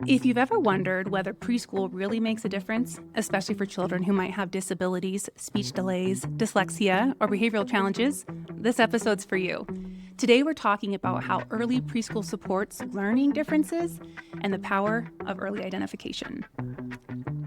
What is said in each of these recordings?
If you've ever wondered whether preschool really makes a difference, especially for children who might have disabilities, speech delays, dyslexia, or behavioral challenges, this episode's for you. Today we're talking about how early preschool supports learning differences and the power of early identification.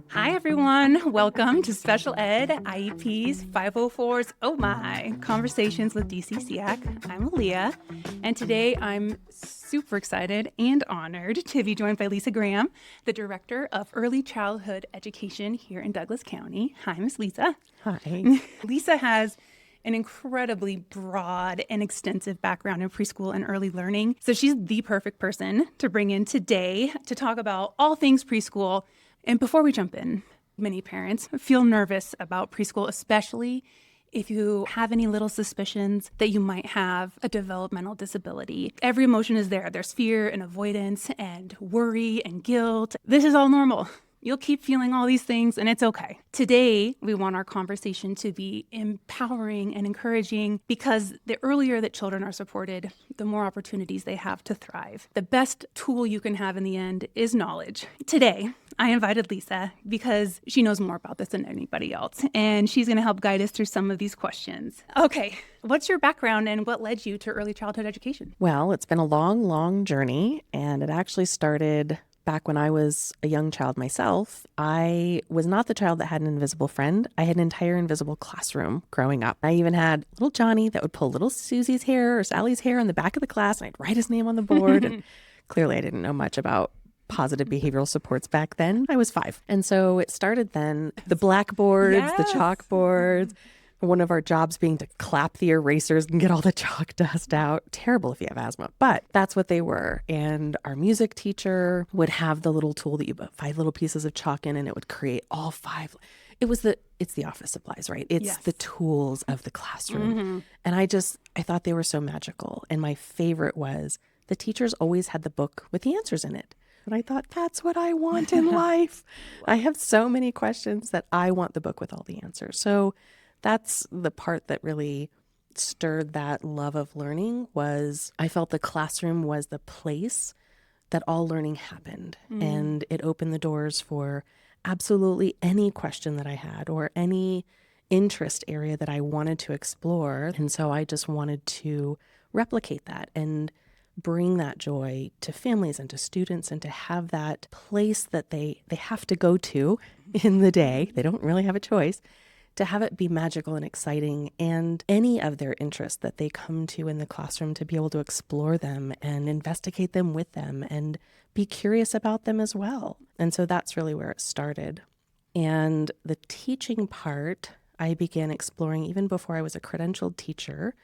Hi everyone, welcome to Special Ed, IEPs, 504s, oh my, Conversations with DCSEAC. I'm Aleia, and today I'm super excited and honored to be joined by Lisa Graham, the Director of Early Childhood Education here in Douglas County. Hi, Miss Lisa. Hi. Lisa has an incredibly broad and extensive background in preschool and early learning, so she's the perfect person to bring in today to talk about all things preschool. And before we jump in, many parents feel nervous about preschool, especially if you have any little suspicions that you might have a developmental disability. Every emotion is there. There's fear and avoidance and worry and guilt. This is all normal. You'll keep feeling all these things, and it's okay. Today, we want our conversation to be empowering and encouraging because the earlier that children are supported, the more opportunities they have to thrive. The best tool you can have in the end is knowledge. Today, I invited Lisa because she knows more about this than anybody else, and she's going to help guide us through some of these questions. Okay, what's your background and what led you to early childhood education? Well, it's been a long journey, and it actually started back when I was a young child myself. I was not the child that had an invisible friend. I had an entire invisible classroom growing up. I even had little Johnny that would pull little Susie's hair or Sally's hair in the back of the class, and I'd write his name on the board. And clearly I didn't know much about positive behavioral supports back then. I was 5. And so it started then, the blackboards, the chalkboards, one of our jobs being to clap the erasers and get all the chalk dust out. Terrible if you have asthma, but that's what they were. And our music teacher would have the little tool that you put 5 little pieces of chalk in and it would create all 5. It's the office supplies, right? It's the tools of the classroom. And I thought they were so magical. And my favorite was the teachers always had the book with the answers in it. And I thought, that's what I want in life. I have so many questions that I want the book with all the answers. So that's the part that really stirred that love of learning. Was I felt the classroom was the place that all learning happened. And it opened the doors for absolutely any question that I had or any interest area that I wanted to explore. And so I just wanted to replicate that and bring that joy to families and to students, and to have that place that they have to go to in the day. They don't really have a choice. To have it be magical and exciting, and any of their interests that they come to in the classroom, to be able to explore them and investigate them with them and be curious about them as well. And so that's really where it started. And the teaching part, I began exploring even before I was a credentialed teacher.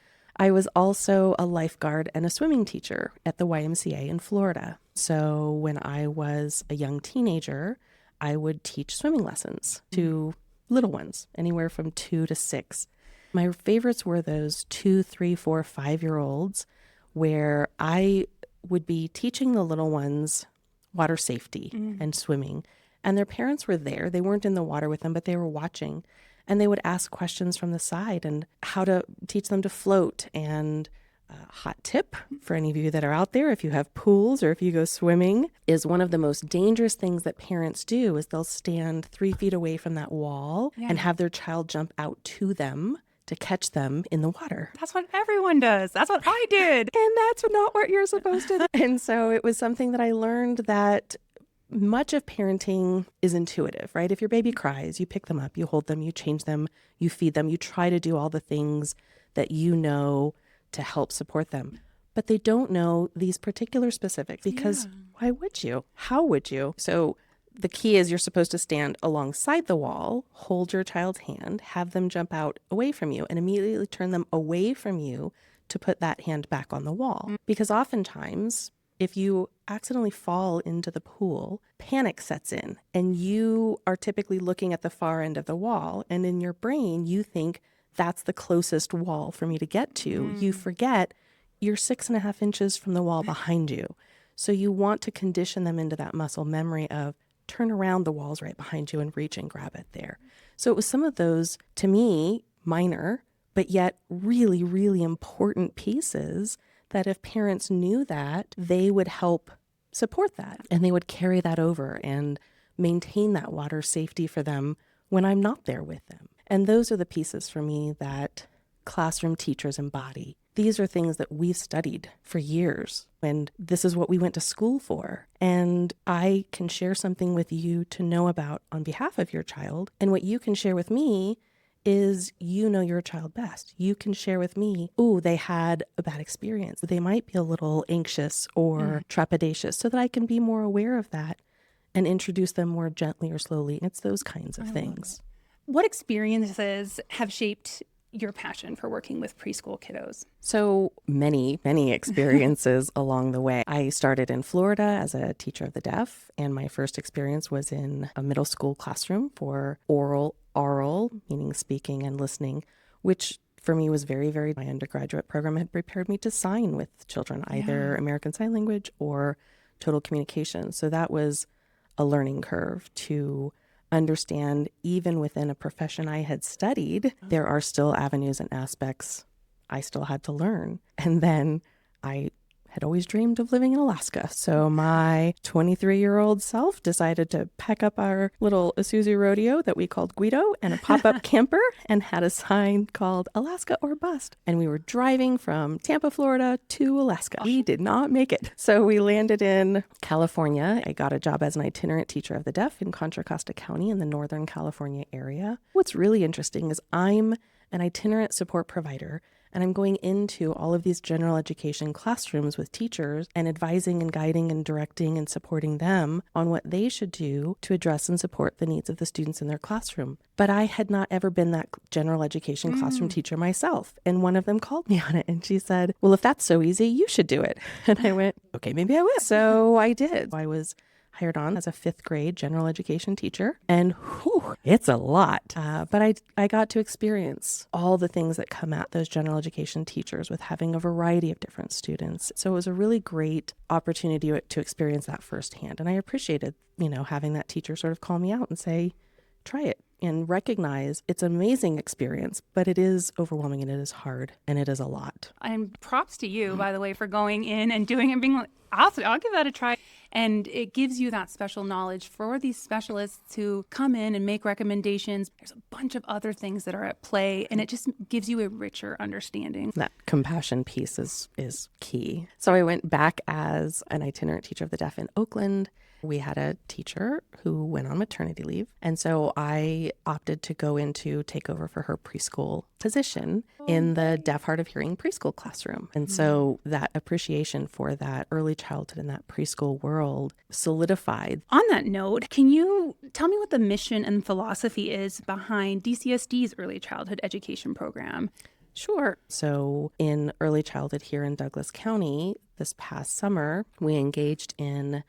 I was also a lifeguard and a swimming teacher at the YMCA in Florida. So when I was a young teenager, I would teach swimming lessons to little ones, anywhere from 2 to 6. My favorites were those 2, 3, 4, 5-year-olds, where I would be teaching the little ones water safety and swimming. And their parents were there. They weren't in the water with them, but they were watching. And they would ask questions from the side and how to teach them to float. And hot tip for any of you that are out there, if you have pools or if you go swimming, is one of the most dangerous things that parents do is they'll stand 3 feet away from that wall and have their child jump out to them to catch them in the water. That's what everyone does. That's what I did. And that's not what you're supposed to do. And so it was something that I learned, that much of parenting is intuitive, right? If your baby cries, you pick them up, you hold them, you change them, you feed them, you try to do all the things that you know to help support them. But they don't know these particular specifics because why would you? How would you? So the key is you're supposed to stand alongside the wall, hold your child's hand, have them jump out away from you, and immediately turn them away from you to put that hand back on the wall. Because oftentimes, if you accidentally fall into the pool, panic sets in, and you are typically looking at the far end of the wall, and in your brain, you think, that's the closest wall for me to get to. You forget you're 6.5 inches from the wall behind you. So you want to condition them into that muscle memory of turn around, the wall's right behind you, and reach and grab it there. So it was some of those, to me, minor, but yet really, really important pieces that if parents knew that, they would help support that. And they would carry that over and maintain that water safety for them when I'm not there with them. And those are the pieces for me that classroom teachers embody. These are things that we've studied for years, and this is what we went to school for. And I can share something with you to know about on behalf of your child. And what you can share with me is you know your child best. You can share with me, oh, they had a bad experience. They might be a little anxious or trepidatious, so that I can be more aware of that and introduce them more gently or slowly. It's those kinds of things. What experiences have shaped your passion for working with preschool kiddos? So many experiences along the way. I started in Florida as a teacher of the deaf, and my first experience was in a middle school classroom for oral, meaning speaking and listening, which for me was very, my undergraduate program had prepared me to sign with children, either American Sign Language or total communication. So that was a learning curve to understand, even within a profession I had studied, there are still avenues and aspects I still had to learn. And then I had always dreamed of living in Alaska. So my 23-year-old self decided to pack up our little Isuzu rodeo that we called Guido and a pop-up camper and had a sign called Alaska or Bust. And we were driving from Tampa, Florida to Alaska. We did not make it. So we landed in California. I got a job as an itinerant teacher of the deaf in Contra Costa County in the Northern California area. What's really interesting is I'm an itinerant support provider, and I'm going into all of these general education classrooms with teachers and advising and guiding and directing and supporting them on what they should do to address and support the needs of the students in their classroom. But I had not ever been that general education classroom teacher myself. And one of them called me on it and she said, well, if that's so easy, you should do it. And I went, okay, maybe I will. So I did. I was hired on as a 5th grade general education teacher. And it's a lot. But I got to experience all the things that come at those general education teachers with having a variety of different students. So it was a really great opportunity to experience that firsthand. And I appreciated, having that teacher sort of call me out and say, try it and recognize it's an amazing experience, but it is overwhelming and it is hard and it is a lot. And props to you, by the way, for going in and doing it and being like, I'll give that a try. And it gives you that special knowledge for these specialists to come in and make recommendations. There's a bunch of other things that are at play, and it just gives you a richer understanding. That compassion piece is key. So I went back as an itinerant teacher of the deaf in Oakland. We had a teacher who went on maternity leave. And so I opted to go into take over for her preschool position in the deaf, hard of hearing preschool classroom. And so that appreciation for that early childhood and that preschool world solidified. On that note, can you tell me what the mission and philosophy is behind DCSD's early childhood education program? Sure. So in early childhood here in Douglas County, this past summer, we engaged in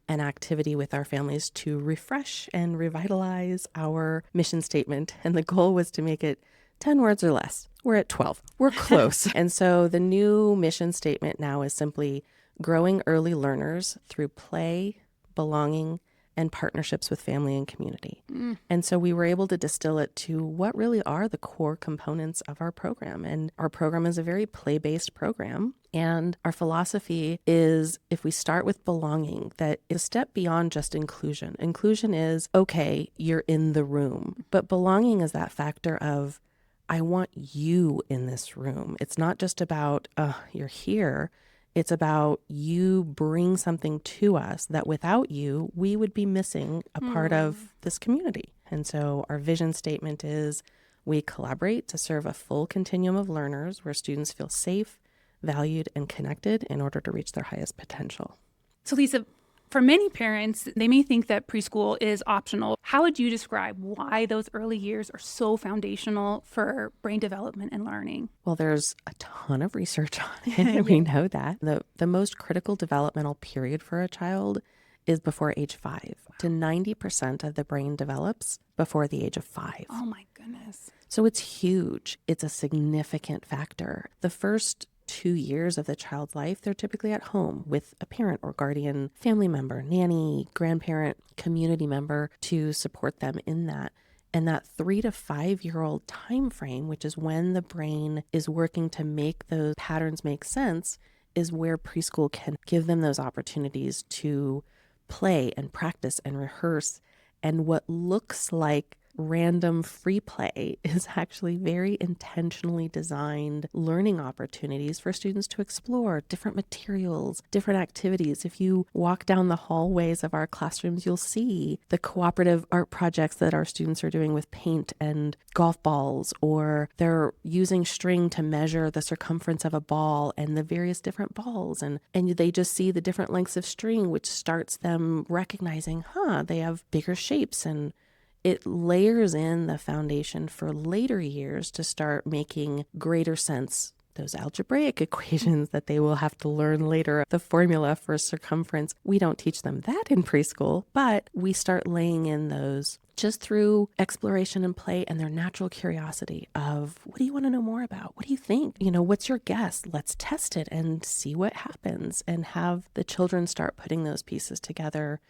an activity with our families to refresh and revitalize our mission statement. And the goal was to make it 10 words or less. We're at 12. We're close. And so the new mission statement now is simply growing early learners through play, belonging, and partnerships with family and community. And so we were able to distill it to what really are the core components of our program. And our program is a very play-based program. And our philosophy is, if we start with belonging, that is a step beyond just inclusion. Inclusion is, okay, you're in the room. But belonging is that factor of, I want you in this room. It's not just about, you're here. It's about you bring something to us that without you, we would be missing a part of this community. And so our vision statement is, we collaborate to serve a full continuum of learners where students feel safe, valued, and connected in order to reach their highest potential. So Lisa, for many parents, they may think that preschool is optional. How would you describe why those early years are so foundational for brain development and learning? Well, there's a ton of research on it. We know that. The most critical developmental period for a child is before age 5. To 90% of the brain develops before the age of 5. Oh my goodness. So it's huge. It's a significant factor. The first 2 years of the child's life, they're typically at home with a parent or guardian, family member, nanny, grandparent, community member to support them in that. And that 3 to 5 year old time frame, which is when the brain is working to make those patterns make sense, is where preschool can give them those opportunities to play and practice and rehearse. And what looks like random free play is actually very intentionally designed learning opportunities for students to explore different materials, different activities. If you walk down the hallways of our classrooms, you'll see the cooperative art projects that our students are doing with paint and golf balls, or they're using string to measure the circumference of a ball and the various different balls. And they just see the different lengths of string, which starts them recognizing, they have bigger shapes, and it layers in the foundation for later years to start making greater sense. Those algebraic equations that they will have to learn later, the formula for circumference, we don't teach them that in preschool, but we start laying in those just through exploration and play and their natural curiosity of, what do you want to know more about? What do you think? What's your guess? Let's test it and see what happens, and have the children start putting those pieces together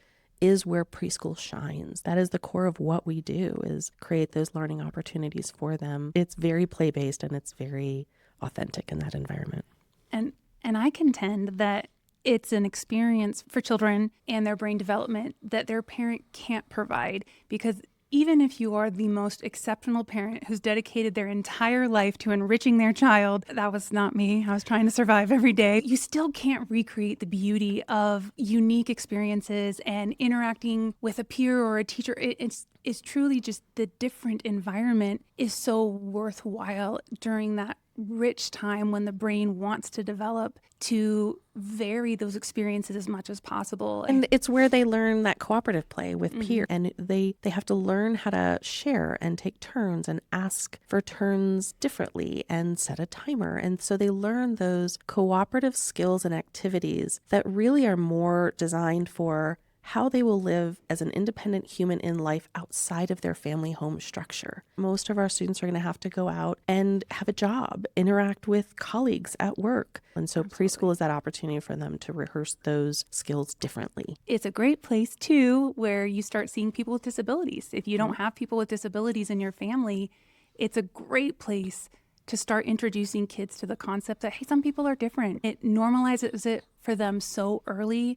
is where preschool shines. That is the core of what we do, is create those learning opportunities for them. It's very play-based and it's very authentic in that environment. And I contend that it's an experience for children and their brain development that their parent can't provide, because even if you are the most exceptional parent who's dedicated their entire life to enriching their child, that was not me. I was trying to survive every day. You still can't recreate the beauty of unique experiences and interacting with a peer or a teacher. It's truly just the different environment is so worthwhile during that rich time when the brain wants to develop, to vary those experiences as much as possible. And it's where they learn that cooperative play with peers, and they have to learn how to share and take turns and ask for turns differently and set a timer. And so they learn those cooperative skills and activities that really are more designed for how they will live as an independent human in life outside of their family home structure. Most of our students are going to have to go out and have a job, interact with colleagues at work. And so preschool is that opportunity for them to rehearse those skills differently. It's a great place, too, where you start seeing people with disabilities. If you don't have people with disabilities in your family, it's a great place to start introducing kids to the concept that, hey, some people are different. It normalizes it for them so early.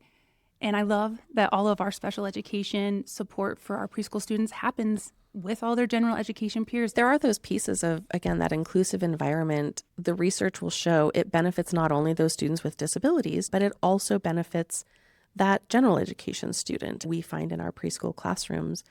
And I love that all of our special education support for our preschool students happens with all their general education peers. There are those pieces of, again, that inclusive environment. The research will show it benefits not only those students with disabilities, but it also benefits that general education student. We find in our preschool classrooms,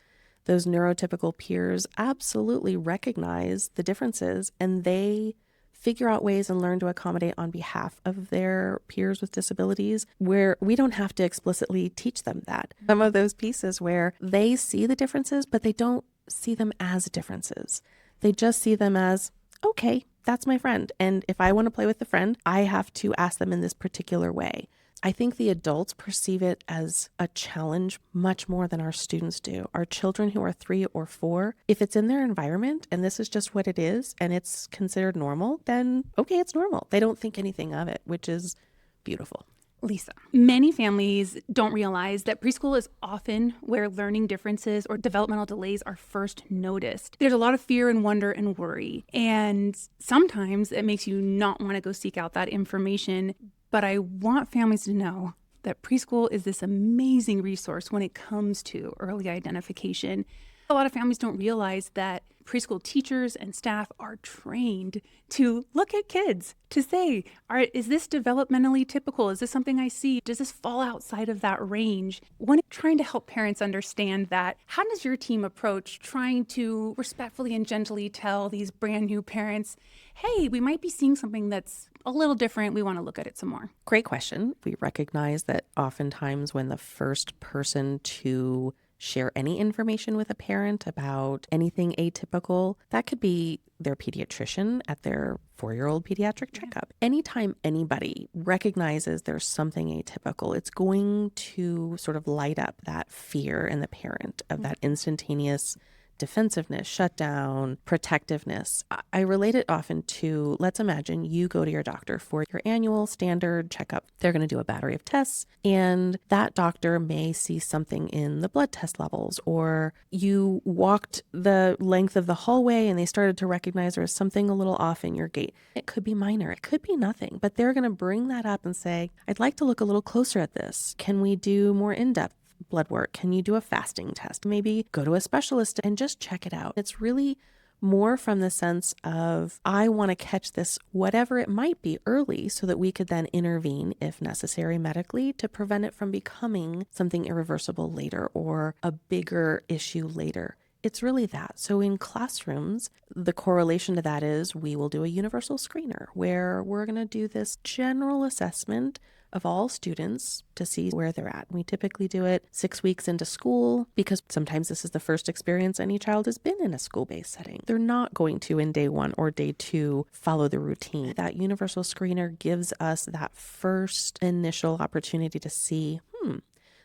those neurotypical peers absolutely recognize the differences, and they figure out ways and learn to accommodate on behalf of their peers with disabilities, where we don't have to explicitly teach them that. Some of those pieces where they see the differences, but they don't see them as differences. They just see them as, okay, that's my friend. And if I want to play with the friend, I have to ask them in this particular way. I think the adults perceive it as a challenge much more than our students do. Our children who are 3 or 4, if it's in their environment and this is just what it is and it's considered normal, then okay, it's normal. They don't think anything of it, which is beautiful. Lisa, many families don't realize that preschool is often where learning differences or developmental delays are first noticed. There's a lot of fear and wonder and worry, and sometimes it makes you not want to go seek out that information. But I want families to know that preschool is this amazing resource when it comes to early identification. A lot of families don't realize that preschool teachers and staff are trained to look at kids, to say, is this developmentally typical? Is this something I see? Does this fall outside of that range? When trying to help parents understand that, how does your team approach trying to respectfully and gently tell these brand new parents, hey, we might be seeing something that's a little different. We want to look at it some more? Great question. We recognize that oftentimes when the first person to share any information with a parent about anything atypical, that could be their pediatrician at their 4-year-old pediatric checkup. Anytime anybody recognizes there's something atypical, it's going to sort of light up that fear in the parent of that instantaneous defensiveness, shutdown, protectiveness. I relate it often to, let's imagine you go to your doctor for your annual standard checkup. They're going to do a battery of tests, and that doctor may see something in the blood test levels, or you walked the length of the hallway and they started to recognize there was something a little off in your gait. It could be minor, it could be nothing, but they're going to bring that up and say, I'd like to look a little closer at this. Can we do more in-depth blood work? Can you do a fasting test? Maybe go to a specialist and just check it out. It's really more from the sense of, I want to catch this, whatever it might be, early so that we could then intervene if necessary medically to prevent it from becoming something irreversible later or a bigger issue later. It's really that. So in classrooms, the correlation to that is we will do a universal screener where we're going to do this general assessment of all students to see where they're at. We typically do it 6 weeks into school because sometimes this is the first experience any child has been in a school-based setting. They're not going to, in day 1 or day 2, follow the routine. That universal screener gives us that first initial opportunity to see,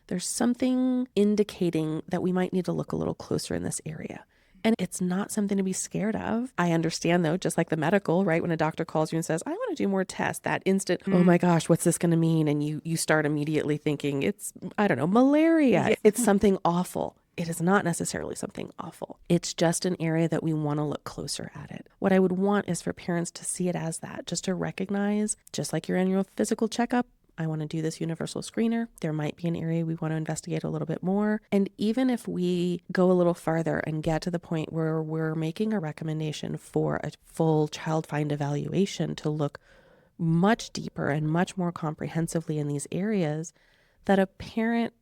there's something indicating that we might need to look a little closer in this area. And it's not something to be scared of. I understand, though, just like the medical, right? When a doctor calls you and says, I want to do more tests, that instant, oh my gosh, what's this going to mean? And you start immediately thinking it's, I don't know, malaria. Yeah. It's something awful. It is not necessarily something awful. It's just an area that we want to look closer at it. What I would want is for parents to see it as that, just to recognize, just like your annual physical checkup, I want to do this universal screener. There might be an area we want to investigate a little bit more. And even if we go a little farther and get to the point where we're making a recommendation for a full ChildFind evaluation to look much deeper and much more comprehensively in these areas, that a parent,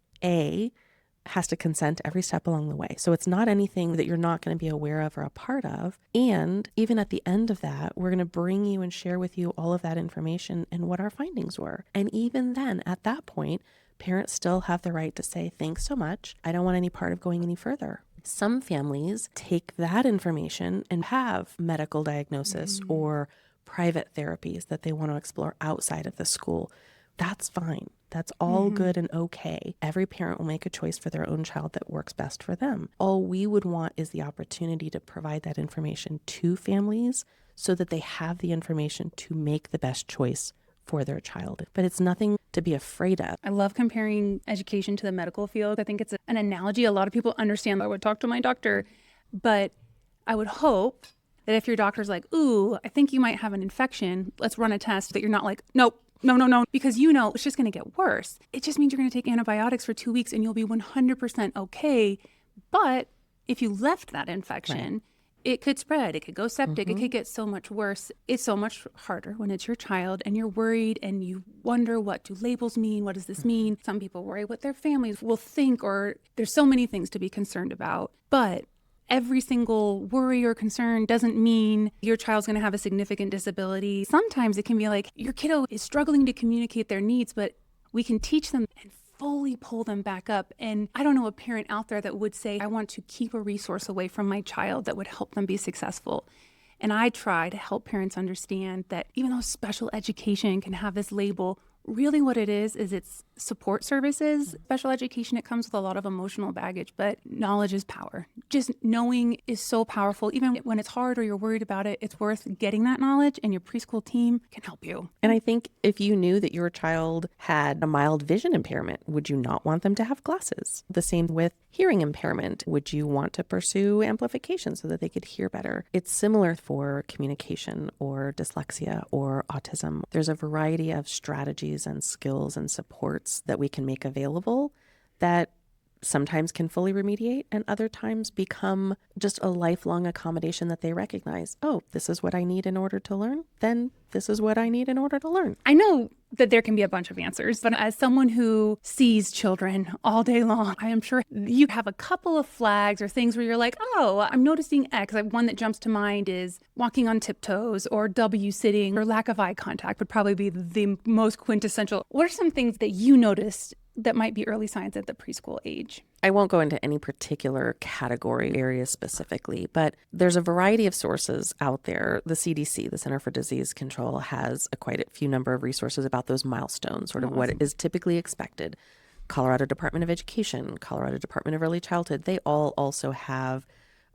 has to consent every step along the way. So it's not anything that you're not going to be aware of or a part of. And even at the end of that, we're going to bring you and share with you all of that information and what our findings were. And even then, at that point, parents still have the right to say, thanks so much. I don't want any part of going any further. Some families take that information and have medical diagnosis or private therapies that they want to explore outside of the school. That's fine. That's all good and okay. Every parent will make a choice for their own child that works best for them. All we would want is the opportunity to provide that information to families so that they have the information to make the best choice for their child. But it's nothing to be afraid of. I love comparing education to the medical field. I think it's an analogy a lot of people understand. I would talk to my doctor, but I would hope that if your doctor's like, ooh, I think you might have an infection, let's run a test, that you're not like, nope. No, because it's just going to get worse. It just means you're going to take antibiotics for 2 weeks and you'll be 100% okay. But if you left that infection, it could spread. It could go septic. It could get so much worse. It's so much harder when it's your child and you're worried and you wonder, what do labels mean? What does this mean? Some people worry what their families will think, or there's so many things to be concerned about. But every single worry or concern doesn't mean your child's going to have a significant disability. Sometimes it can be like your kiddo is struggling to communicate their needs, but we can teach them and fully pull them back up. And I don't know a parent out there that would say, I want to keep a resource away from my child that would help them be successful. And I try to help parents understand that even though special education can have this label, really what it is it's support services. Special education, it comes with a lot of emotional baggage, but knowledge is power. Just knowing is so powerful. Even when it's hard or you're worried about it, it's worth getting that knowledge, and your preschool team can help you. And I think if you knew that your child had a mild vision impairment, would you not want them to have glasses? The same with hearing impairment. Would you want to pursue amplification so that they could hear better? It's similar for communication or dyslexia or autism. There's a variety of strategies and skills and supports that we can make available that sometimes can fully remediate and other times become just a lifelong accommodation that they recognize. Oh, this is what I need in order to learn. Then this is what I need in order to learn. I know that there can be a bunch of answers, but as someone who sees children all day long, I am sure you have a couple of flags or things where you're like, oh, I'm noticing X. One that jumps to mind is walking on tiptoes or W sitting or lack of eye contact would probably be the most quintessential. What are some things that you noticed that might be early signs at the preschool age? I won't go into any particular category area specifically, but there's a variety of sources out there. The CDC, the Center for Disease Control, has quite a few number of resources about those milestones, sort of what is typically expected. Colorado Department of Education, Colorado Department of Early Childhood, they all also have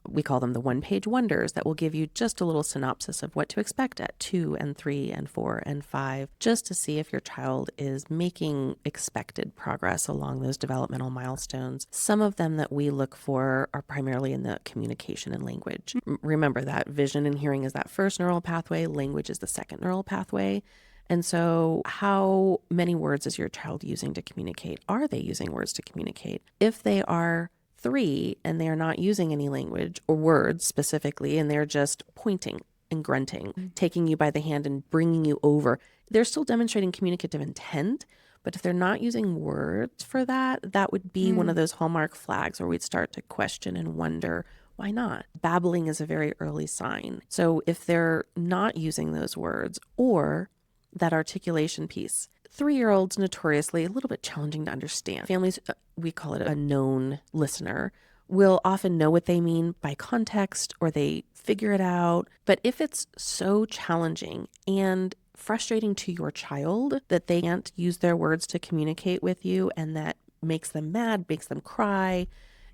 We call them the one-page wonders that will give you just a little synopsis of what to expect at 2 and 3 and 4 and 5, just to see if your child is making expected progress along those developmental milestones. Some of them that we look for are primarily in the communication and language. Remember that vision and hearing is that first neural pathway, language is the second neural pathway. And so how many words is your child using to communicate? Are they using words to communicate? If they are 3 and they're not using any language or words specifically, and they're just pointing and grunting, taking you by the hand and bringing you over, they're still demonstrating communicative intent. But if they're not using words for that, that would be one of those hallmark flags where we'd start to question and wonder, why not? Babbling is a very early sign. So if they're not using those words or that articulation piece, 3-year-olds notoriously a little bit challenging to understand. Families, we call it a known listener, will often know what they mean by context or they figure it out. But if it's so challenging and frustrating to your child that they can't use their words to communicate with you, and that makes them mad, makes them cry,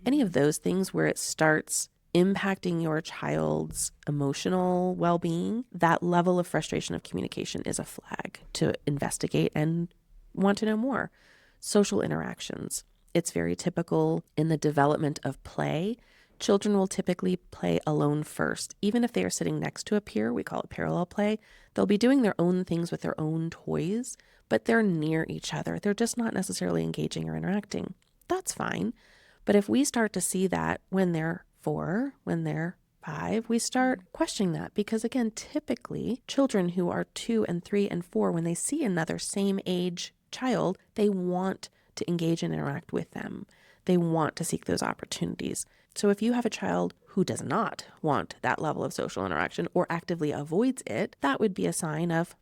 any of those things where it starts impacting your child's emotional well-being, that level of frustration of communication is a flag to investigate and want to know more. Social interactions. It's very typical in the development of play. Children will typically play alone first. Even if they are sitting next to a peer, we call it parallel play, they'll be doing their own things with their own toys, but they're near each other. They're just not necessarily engaging or interacting. That's fine. But if we start to see that when they're 4, when they're 5, we start questioning that, because again, typically children who are 2 and 3 and 4, when they see another same age child, they want to engage and interact with them. They want to seek those opportunities. So if you have a child who does not want that level of social interaction or actively avoids it, that would be a sign of,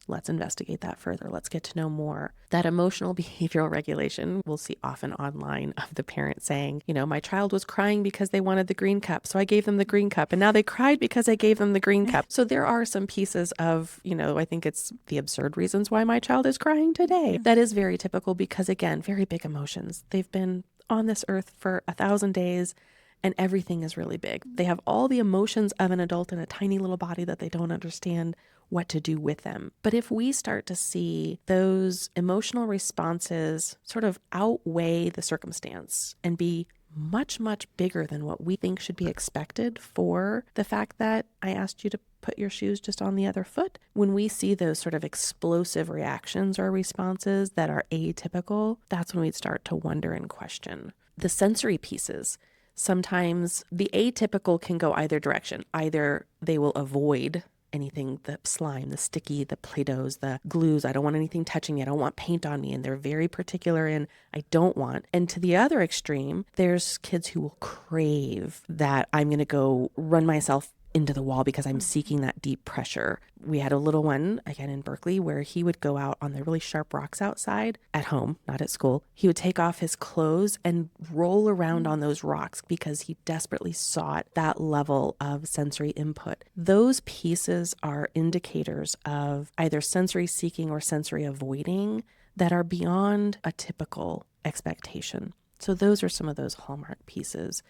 let's investigate that further. Let's get to know more. That emotional behavioral regulation we'll see often online of the parent saying, my child was crying because they wanted the green cup, so I gave them the green cup, and now they cried because I gave them the green cup. So there are some pieces of, I think it's the absurd reasons why my child is crying today. That is very typical because, again, very big emotions. They've been on this earth for 1,000 days. And everything is really big. They have all the emotions of an adult in a tiny little body that they don't understand what to do with them. But if we start to see those emotional responses sort of outweigh the circumstance and be much, much bigger than what we think should be expected for the fact that I asked you to put your shoes just on the other foot. When we see those sort of explosive reactions or responses that are atypical, that's when we'd start to wonder and question. The sensory pieces. Sometimes the atypical can go either direction. Either they will avoid anything, the slime, the sticky, the Play-Dohs, the glues. I don't want anything touching me. I don't want paint on me. And they're very particular in I don't want. And to the other extreme, there's kids who will crave that I'm going to go run myself into the wall because I'm seeking that deep pressure. We had a little one, again in Berkeley, where he would go out on the really sharp rocks outside at home, not at school. He would take off his clothes and roll around on those rocks because he desperately sought that level of sensory input. Those pieces are indicators of either sensory seeking or sensory avoiding that are beyond a typical expectation. So those are some of those hallmark pieces.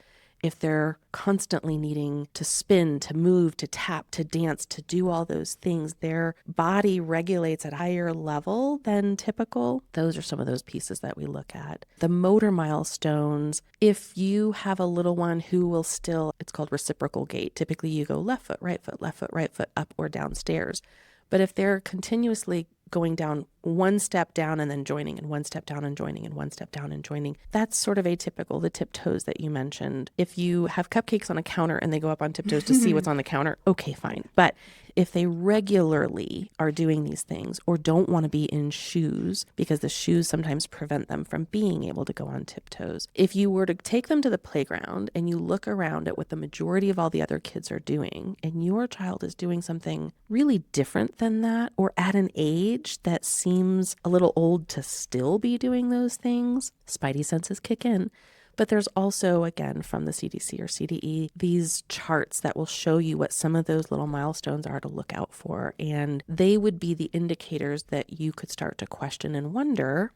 If they're constantly needing to spin, to move, to tap, to dance, to do all those things, their body regulates at a higher level than typical. Those are some of those pieces that we look at. The motor milestones, if you have a little one who will still, it's called reciprocal gait. Typically you go left foot, right foot, up or downstairs. But if they're continuously going down one step down and then joining, and one step down and joining, and one step down and joining, that's sort of atypical, the tiptoes that you mentioned. If you have cupcakes on a counter and they go up on tiptoes to see what's on the counter, okay, fine. But if they regularly are doing these things or don't want to be in shoes because the shoes sometimes prevent them from being able to go on tiptoes, if you were to take them to the playground and you look around at what the majority of all the other kids are doing, and your child is doing something really different than that, or at an age that seems a little old to still be doing those things, spidey senses kick in. But there's also, again, from the CDC or CDE, these charts that will show you what some of those little milestones are to look out for. And they would be the indicators that you could start to question and wonder,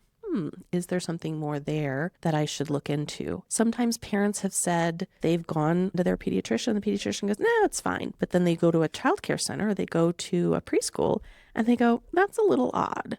is there something more there that I should look into? Sometimes parents have said they've gone to their pediatrician. The pediatrician goes, no, it's fine. But then they go to a childcare center, or they go to a preschool, and they go, that's a little odd.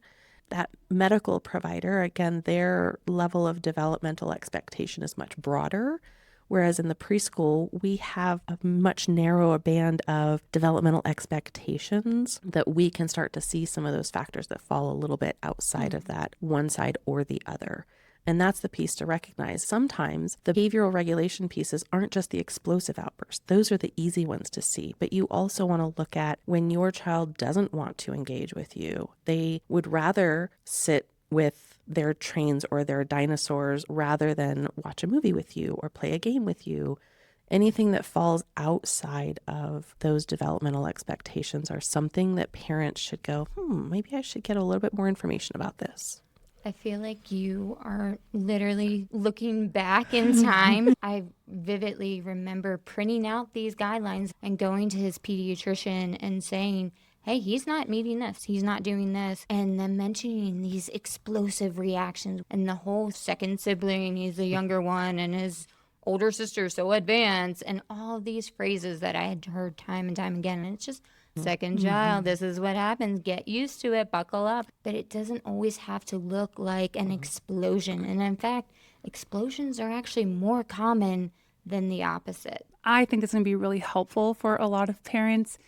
That medical provider, again, their level of developmental expectation is much broader. Whereas in the preschool, we have a much narrower band of developmental expectations that we can start to see some of those factors that fall a little bit outside of that one side or the other. And that's the piece to recognize. Sometimes the behavioral regulation pieces aren't just the explosive outbursts. Those are the easy ones to see. But you also want to look at when your child doesn't want to engage with you. They would rather sit with their trains or their dinosaurs rather than watch a movie with you or play a game with you. Anything that falls outside of those developmental expectations are something that parents should go, maybe I should get a little bit more information about this. I feel like you are literally looking back in time. I vividly remember printing out these guidelines and going to his pediatrician and saying, hey, he's not meeting this, he's not doing this, and then mentioning these explosive reactions. And the whole second sibling, he's the younger one, and his older sister's so advanced, and all these phrases that I had heard time and time again. And it's just, second child, this is what happens, get used to it, buckle up. But it doesn't always have to look like an explosion. And in fact, explosions are actually more common than the opposite. I think it's going to be really helpful for a lot of parents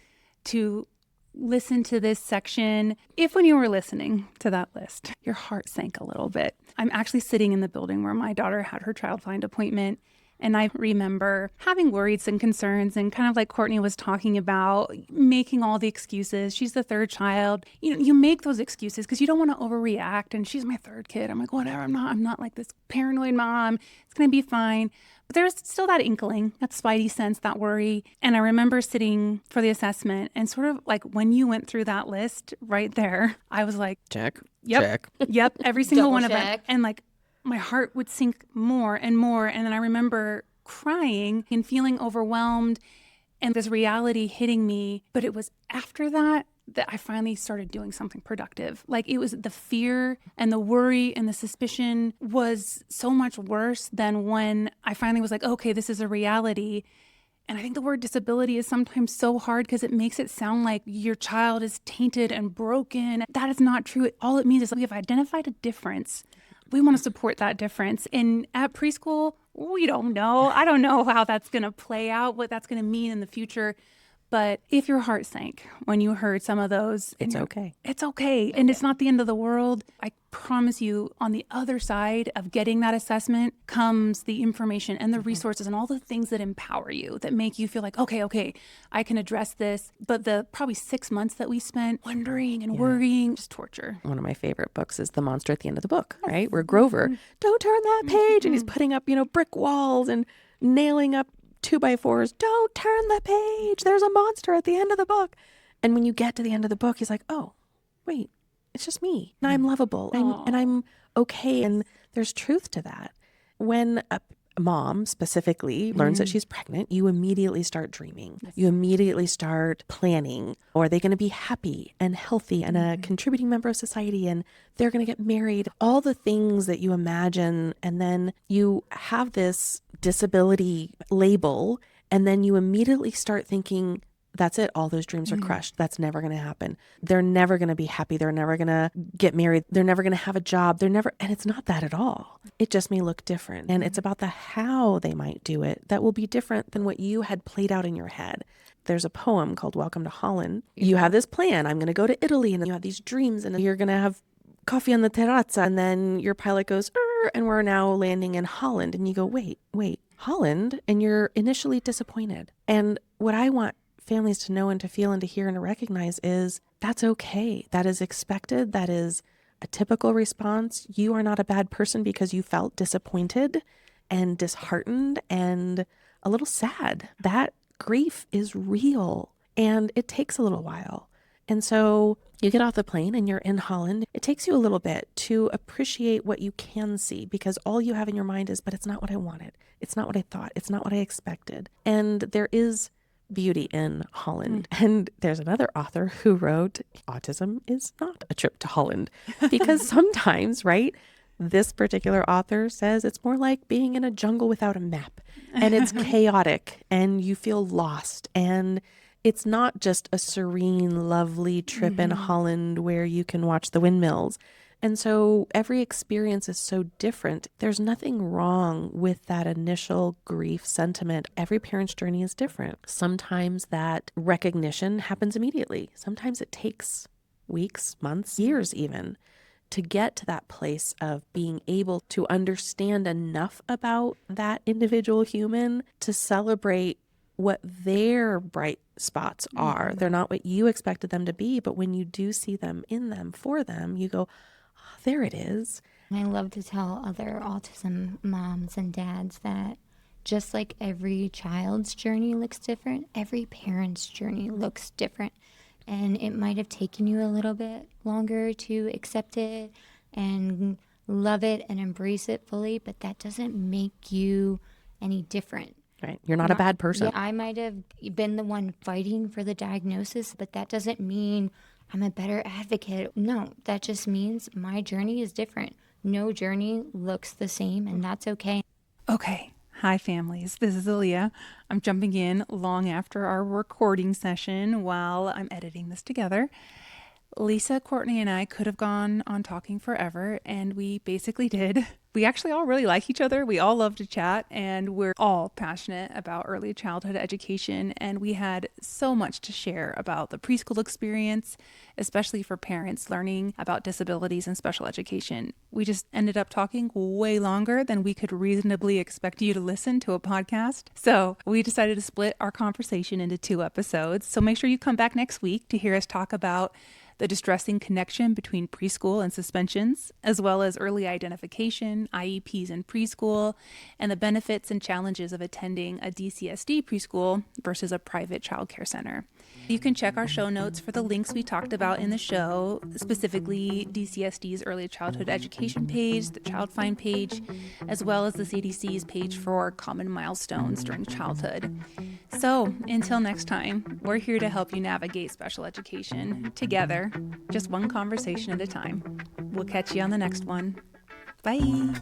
to listen to this section. If when you were listening to that list, your heart sank a little bit. I'm actually sitting in the building where my daughter had her ChildFind appointment. And I remember having worries and concerns, and kind of like Courtney was talking about, making all the excuses. She's the third child. You make those excuses because you don't want to overreact. And she's my third kid. I'm like, whatever, I'm not like this paranoid mom. It's going to be fine. But there's still that inkling, that spidey sense, that worry. And I remember sitting for the assessment, and sort of like when you went through that list right there, I was like, Check. Yep, every single one Double of them. check. And like, my heart would sink more and more. And then I remember crying and feeling overwhelmed and this reality hitting me. But it was after that I finally started doing something productive. Like, it was the fear and the worry and the suspicion was so much worse than when I finally was like, okay, this is a reality. And I think the word disability is sometimes so hard because it makes it sound like your child is tainted and broken. That is not true. All it means is that we have identified a difference. We want to support that difference. And at preschool, we don't know. I don't know how that's going to play out, what that's going to mean in the future. But if your heart sank when you heard some of those, It's okay. It's okay. And it's not the end of the world. I promise you, on the other side of getting that assessment comes the information and the resources and all the things that empower you, that make you feel like, okay, I can address this. But the probably 6 months that we spent wondering and worrying, just torture. One of my favorite books is The Monster at the End of the Book, right? Where Grover, don't turn that page. And he's putting up, brick walls and nailing up 2x4s. Don't turn the page. There's a monster at the end of the book. And when you get to the end of the book, he's like, oh, wait, it's just me. And I'm lovable. And I'm okay. And there's truth to that. When a mom specifically learns that she's pregnant, you immediately start dreaming. You immediately start planning. Or are they going to be happy and healthy and a contributing member of society, and they're going to get married? All the things that you imagine, and then you have this disability label, and then you immediately start thinking, that's it. All those dreams are crushed. That's never going to happen. They're never going to be happy. They're never going to get married. They're never going to have a job. And it's not that at all. It just may look different. And it's about the how they might do it that will be different than what you had played out in your head. There's a poem called Welcome to Holland. You have this plan. I'm going to go to Italy, and you have these dreams, and you're going to have coffee on the terrazza. And then your pilot goes, and we're now landing in Holland. And you go, wait, Holland? And you're initially disappointed. And what I want families to know and to feel and to hear and to recognize is that's okay. That is expected. That is a typical response. You are not a bad person because you felt disappointed and disheartened and a little sad. That grief is real, and it takes a little while. And so you get off the plane and you're in Holland. It takes you a little bit to appreciate what you can see, because all you have in your mind is, but it's not what I wanted. It's not what I thought. It's not what I expected. And there is beauty in Holland. And there's another author who wrote, autism is not a trip to Holland, because sometimes, right, This particular author says it's more like being in a jungle without a map, and it's chaotic and you feel lost, and it's not just a serene, lovely trip in Holland where you can watch the windmills. And so every experience is so different. There's nothing wrong with that initial grief sentiment. Every parent's journey is different. Sometimes that recognition happens immediately. Sometimes it takes weeks, months, years even, to get to that place of being able to understand enough about that individual human to celebrate what their bright spots are. They're not what you expected them to be, but when you do see them in them, for them, you go, oh, there it is. I love to tell other autism moms and dads that just like every child's journey looks different, every parent's journey looks different. And it might have taken you a little bit longer to accept it and love it and embrace it fully, but that doesn't make you any different. Right. You're not a bad person. Yeah, I might have been the one fighting for the diagnosis, but that doesn't mean I'm a better advocate. No, that just means my journey is different. No journey looks the same, and that's okay. Okay. Hi, families. This is Aleia. I'm jumping in long after our recording session while I'm editing this together. Lisa, Courtney, and I could have gone on talking forever, and we basically did. We actually all really like each other. We all love to chat, and we're all passionate about early childhood education, and we had so much to share about the preschool experience, especially for parents learning about disabilities and special education. We just ended up talking way longer than we could reasonably expect you to listen to a podcast. So we decided to split our conversation into 2 episodes. So make sure you come back next week to hear us talk about the distressing connection between preschool and suspensions, as well as early identification, IEPs in preschool, and the benefits and challenges of attending a DCSD preschool versus a private childcare center. You can check our show notes for the links we talked about in the show, specifically DCSD's early childhood education page, the ChildFind page, as well as the CDC's page for common milestones during childhood. So until next time, we're here to help you navigate special education together, just one conversation at a time. We'll catch you on the next one. Bye.